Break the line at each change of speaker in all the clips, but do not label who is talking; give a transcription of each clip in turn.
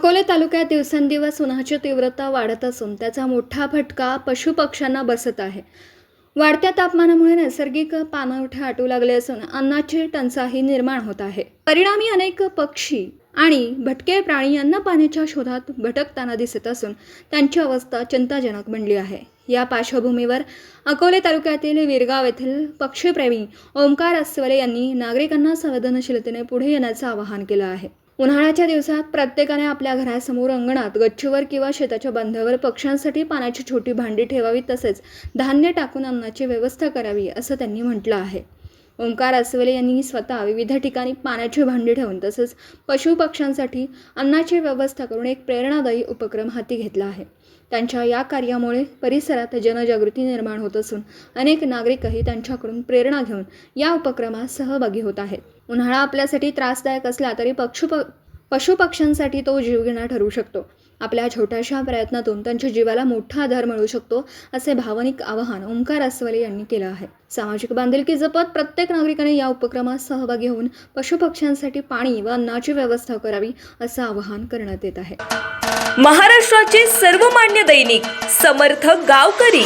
अकोले तालुक्यात दिवसेंदिवस उन्हाची तीव्रता वाढत असून त्याचा मोठा फटका पशुपक्ष्यांना बसत आहे। वाढत्या तापमानामुळे नैसर्गिक पाणवठे आटू लागले असून अन्नाची टंचाई निर्माण होत आहे। परिणामी अनेक पक्षी आणि भटके प्राणी अन्न पाण्याच्या शोधात भटकताना दिसत असून त्यांची अवस्था चिंताजनक बनली आहे। या पार्श्वभूमीवर अकोले तालुक्यातील विरगाव येथील पक्षीप्रेमी ओमकार अस्वले यांनी नागरिकांना संवेदनशीलतेने पुढे येण्याचे आवाहन केले आहे। उन्हाळ्याच्या दिवसात प्रत्येकाने आपल्या घरासमोर अंगणात गच्चीवर किंवा शेताच्या बांधावर पक्ष्यांसाठी पाण्याची छोटी भांडी ठेवावी, तसेच धान्य टाकून अन्नाची व्यवस्था करावी असं त्यांनी म्हटलं आहे। ओमकार अस्वले यांनी स्वतः विविध ठिकाणी पाण्याची भांडी ठेवून तसेच पशुपक्ष्यांसाठी अन्नाची व्यवस्था करून एक प्रेरणादायी उपक्रम हाती घेतला आहे। त्यांच्या या कार्यामुळे परिसरात जनजागृती निर्माण होत असून अनेक नागरिकही त्यांच्याकडून प्रेरणा घेऊन या उपक्रमात सहभागी होत आहेत। उन्हाळा आपल्यासाठी त्रासदायक असला तरी पशुपक्ष्यांसाठी तो जीवघेणा ठरू शकतो। आपल्या छोट्याशा प्रयत्नातून त्यांच्या जीवाला मोठा आधार मिळू शकतो, असे भावनिक आवाहन ओमकार अस्वले यांनी केलं आहे। सामाजिक बांधिलकी जपत प्रत्येक नागरिकाने या उपक्रमात सहभागी होऊन पशुपक्ष्यांसाठी पाणी व अन्नाची व्यवस्था करावी असं आवाहन करण्यात येत आहे।
महाराष्ट्राचे सर्वमान्य दैनिक समर्थ गावकरी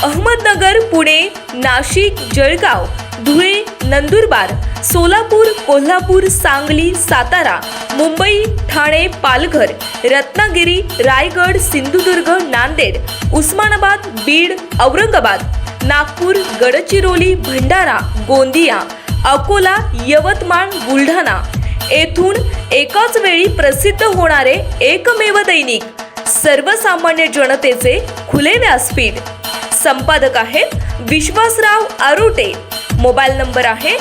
अहमदनगर, पुणे, नाशिक, जळगाव, धुळे, नंदुरबार, सोलापूर, कोल्हापूर, सांगली, सातारा, मुंबई, ठाणे, पालघर, रत्नागिरी, रायगड, सिंधुदुर्ग, नांदेड, उस्मानाबाद, बीड, औरंगाबाद, नागपूर, गडचिरोली, भंडारा, गोंदिया, अकोला, यवतमाळ, बुलढाणा येथून एकाच वेळी प्रसिद्ध होणारे एकमेव दैनिक, सर्वसामान्य जनतेचे खुले व्यासपीठ। संपादक आहेत विश्वासराव आरोटे। मोबाईल नंबर आहे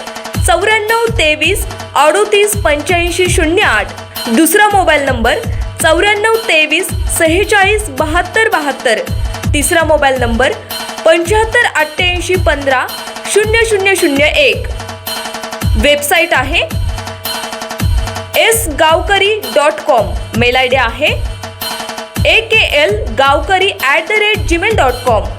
9423 38 85 08। दुसरा मोबाईल नंबर 9423 46 72 72। तिसरा मोबाईल नंबर 75 88 15 0001। वेबसाईट आहे sgavkari.com। मेल आयडी आहे akl gavkari@gmail.com।